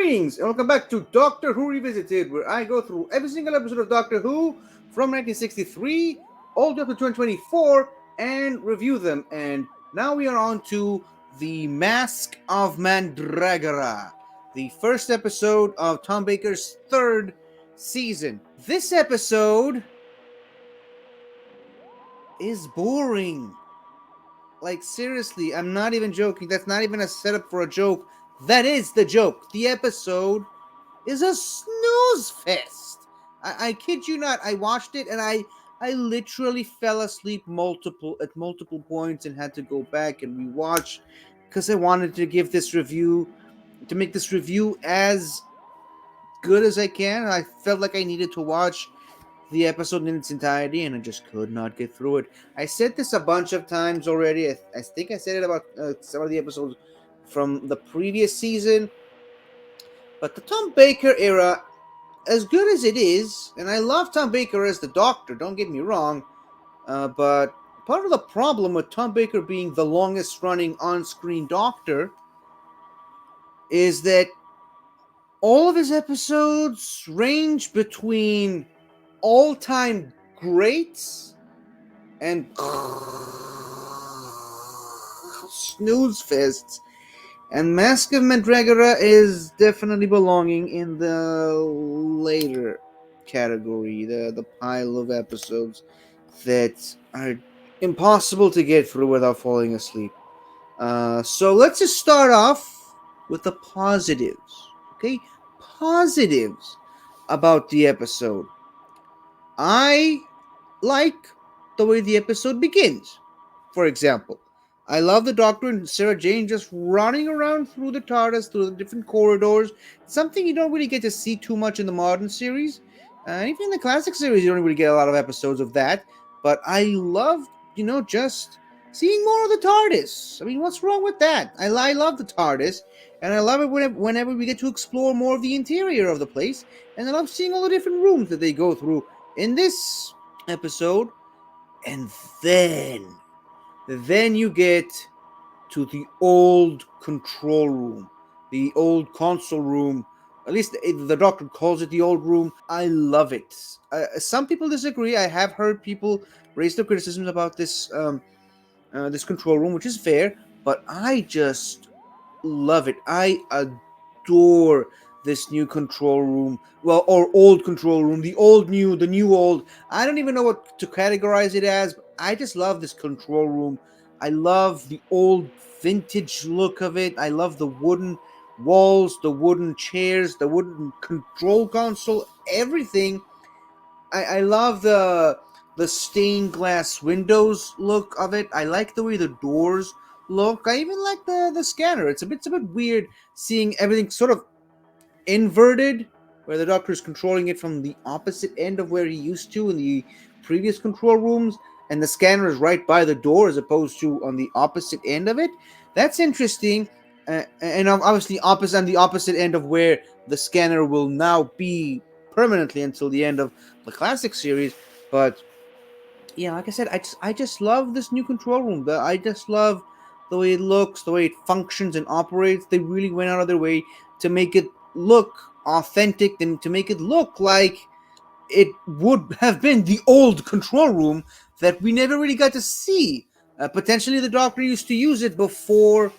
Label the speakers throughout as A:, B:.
A: Greetings and welcome back to Doctor Who Revisited, where I go through every single episode of Doctor Who from 1963 all the way up to 2024 and review them. And now we are on to the Masque of Mandragora, the first episode of Tom Baker's third season. This episode is boring. Like, seriously, I'm not even joking. That's not even a setup for a joke. That is the joke. The episode is a snooze fest. I kid you not. I watched it and I literally fell asleep at multiple points and had to go back and rewatch because I wanted to give this review to make this review as good as I can. I felt like I needed to watch the episode in its entirety, and I just could not get through it. I said this a bunch of times already. I think I said it about some of the episodes from the previous season, but the Tom Baker era, as good as it is, and I love Tom Baker as the Doctor, don't get me wrong, but part of the problem with Tom Baker being the longest running on screen Doctor is that all of his episodes range between all time greats and snooze fests. And Masque of Mandragora is definitely belonging in the later category, the pile of episodes that are impossible to get through without falling asleep. So let's just start off with the positives. Okay? Positives about the episode. I like the way the episode begins. For example, I love the Doctor and Sarah Jane just running around through the TARDIS, through the different corridors. Something you don't really get to see too much in the modern series. Even in the classic series, you don't really get a lot of episodes of that. But I love, just seeing more of the TARDIS. I mean, what's wrong with that? I love the TARDIS, and I love it whenever we get to explore more of the interior of the place. And I love seeing all the different rooms that they go through in this episode. And then you get to the old control room, the old console room. At least the Doctor calls it the old room. I love it. Some people disagree. I have heard people raise their criticisms about this control room, which is fair. But I just love it. I adore this new control room. Well, or old control room. The old new, the new old. I don't even know what to categorize it as. But I just love this control room. I love the old vintage look of it. I love the wooden walls, the wooden chairs, the wooden control console, everything. I love the stained glass windows look of it. I like the way the doors look. I even like the scanner. It's a bit weird seeing everything sort of inverted, where the Doctor is controlling it from the opposite end of where he used to in the previous control rooms, and the scanner is right by the door as opposed to on the opposite end of it. That's interesting, and obviously opposite on the opposite end of where the scanner will now be permanently until the end of the classic series. But yeah, like I said, I just love this new control room. I just love the way it looks, the way it functions and operates. They really went out of their way to make it look authentic and to make it look like it would have been the old control room that we never really got to see. Potentially, the Doctor used to use it before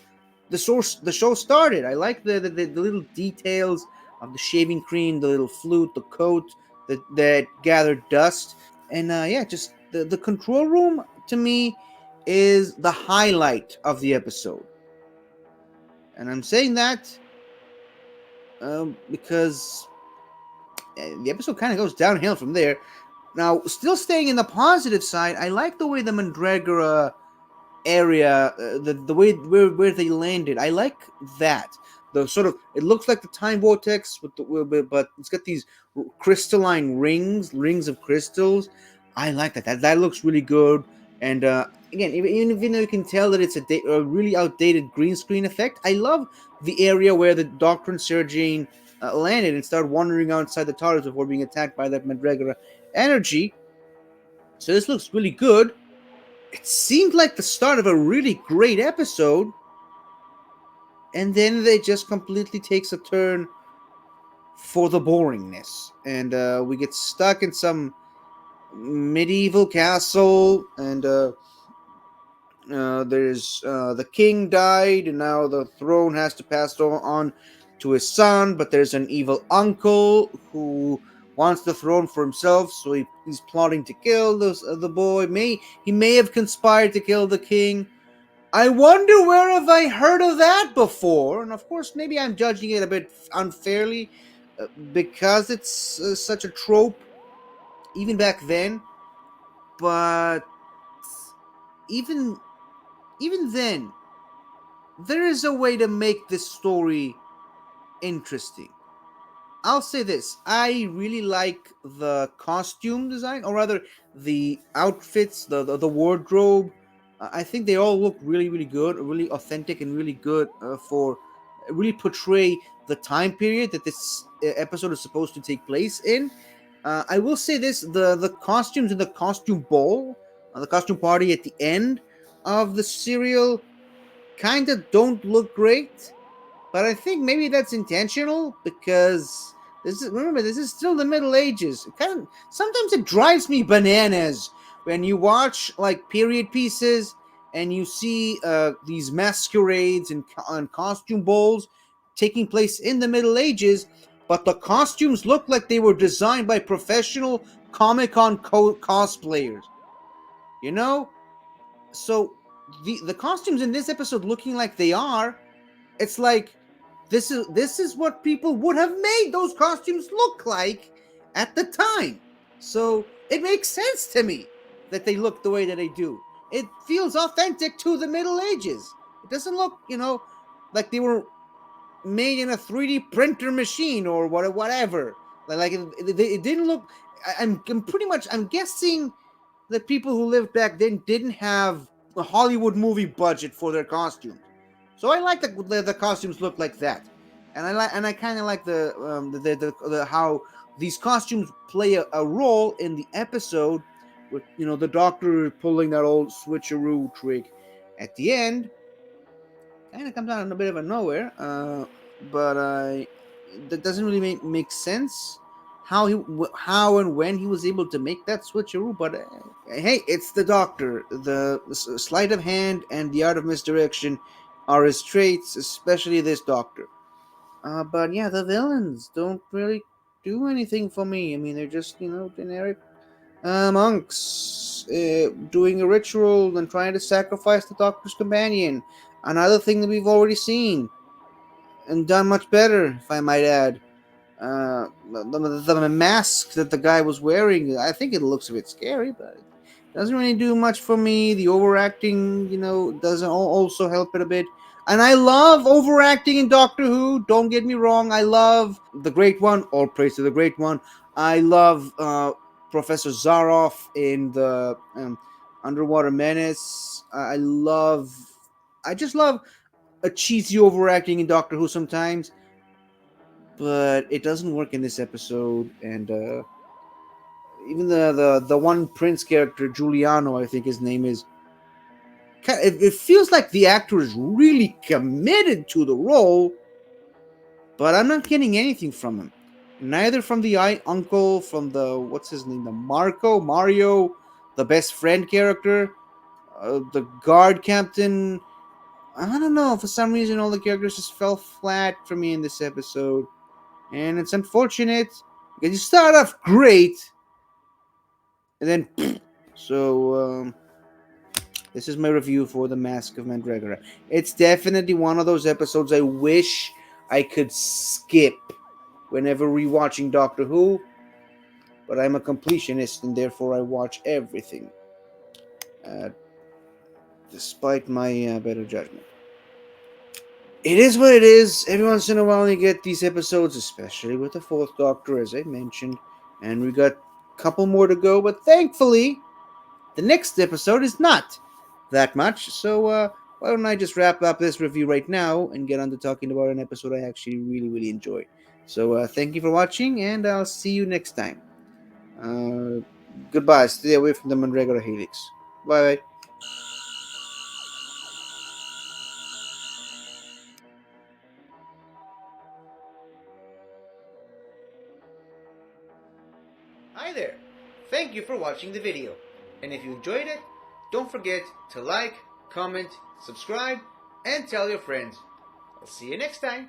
A: the show started. I like the little details of the shaving cream, the little flute, the coat that gathered dust, and yeah, just the control room to me is the highlight of the episode. And I'm saying that because the episode kind of goes downhill from there. Now, still staying in the positive side, I like the way the Mandragora area, the way where they landed. I like that. The sort of it looks like the time vortex but it's got these crystalline rings of crystals. I like that. That looks really good. And again, even though you can tell that it's a really outdated green screen effect, I love the area where the Doctor and Sarah Jane landed and started wandering outside the TARDIS before being attacked by that Mandragora energy. So this looks really good. It seemed like the start of a really great episode, and then it just completely takes a turn for the boringness, and we get stuck in some medieval castle, and there's the king died, and now the throne has to pass on to his son. But there's an evil uncle who wants the throne for himself, so he's plotting to kill the boy. He may have conspired to kill the king. I wonder where have I heard of that before? And of course, maybe I'm judging it a bit unfairly because it's such a trope, even back then. But even even then, there is a way to make this story interesting. I'll say this: I really like the costume design, or rather, the outfits, the wardrobe. I think they all look really good, really authentic, and really good for really portray the time period that this episode is supposed to take place in. I will say this: the costumes in the costume ball, the costume party at the end of the serial, kind of don't look great, but I think maybe that's intentional because this is still the Middle Ages. It kind of sometimes it drives me bananas when you watch like period pieces and you see these masquerades and costume balls taking place in the Middle Ages, but the costumes look like they were designed by professional Comic Con cosplayers. You know, so the costumes in this episode looking like they are, it's like this is what people would have made those costumes look like at the time. So it makes sense to me that they look the way that they do. It feels authentic to the Middle Ages. It doesn't look, like they were made in a 3D printer machine or whatever. It didn't look. I'm pretty much. I'm guessing the people who lived back then didn't have a Hollywood movie budget for their costumes. So I like the costumes look like that, and I kind of like the how these costumes play a role in the episode, with the doctor pulling that old switcheroo trick at the end. Kind of comes out in a bit of a nowhere, but that doesn't really make sense how and when he was able to make that switcheroo. But hey, it's the doctor. The sleight of hand and the art of misdirection are his traits, especially this doctor. But yeah, the villains don't really do anything for me. I mean, they're just generic monks doing a ritual and trying to sacrifice the doctor's companion. Another thing that we've already seen and done much better, if I might add. The mask that the guy was wearing, I think it looks a bit scary, but it doesn't really do much for me. The overacting, doesn't also help it a bit. And I love overacting in Doctor Who. Don't get me wrong. I love the Great One. All praise to the Great One. I love Professor Zaroff in the Underwater Menace. I just love a cheesy overacting in Doctor Who sometimes, but it doesn't work in this episode. And even the one Prince character, Giuliano, I think his name is. It feels like the actor is really committed to the role, but I'm not getting anything from him. Neither from the uncle, from the what's his name, the Mario, the best friend character, the guard captain. I don't know. For some reason, all the characters just fell flat for me in this episode, and it's unfortunate because you start off great, and then so. This is my review for the Masque of Mandragora. It's definitely one of those episodes I wish I could skip whenever rewatching Doctor Who, but I'm a completionist and therefore I watch everything, uh, despite my better judgment. It is what it is. Every once in a while you get these episodes, especially with the Fourth Doctor, as I mentioned, and we got a couple more to go, but thankfully, the next episode is not that much. So why don't I just wrap up this review right now and get on to talking about an episode I actually really enjoyed. So thank you for watching, and I'll see you next time. Uh, Goodbye. Stay away from the Mandragora Helix. Bye. Hi there! Thank you for watching the video. And if you enjoyed it, don't forget to like, comment, subscribe, and tell your friends. I'll see you next time.